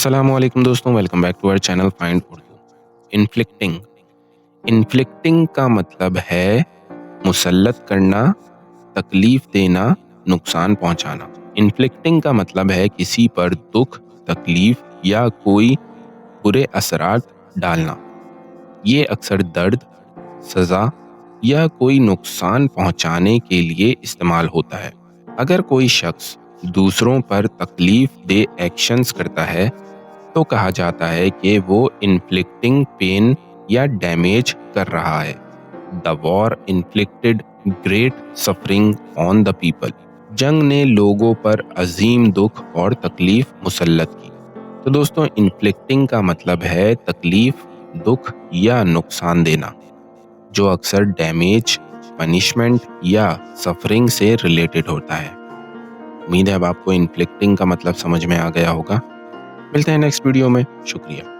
السلام علیکم دوستوں، welcome back to our channel find Urdu. Inflecting کا مطلب ہے مسلط کرنا، تکلیف دینا، نقصان پہنچانا۔ انفلکٹنگ کا مطلب ہے کسی پر دکھ، تکلیف یا کوئی برے اثرات ڈالنا۔ یہ اکثر درد، سزا یا کوئی نقصان پہنچانے کے لیے استعمال ہوتا ہے۔ اگر کوئی شخص دوسروں پر تکلیف دہ ایکشنز کرتا ہے تو کہا جاتا ہے کہ وہ انفلکٹنگ پین یا ڈیمیج کر رہا ہے۔ The war inflicted great suffering on the people۔ جنگ نے لوگوں پر عظیم دکھ اور تکلیف مسلط کی۔ تو دوستوں، انفلکٹنگ کا مطلب ہے تکلیف، دکھ یا نقصان دینا، جو اکثر ڈیمیج، پنشمنٹ یا سفرنگ سے ریلیٹڈ ہوتا ہے۔ امید ہے اب آپ کو انفلکٹنگ کا مطلب سمجھ میں آ گیا ہوگا۔ ملتے ہیں نیکسٹ ویڈیو میں۔ شکریہ۔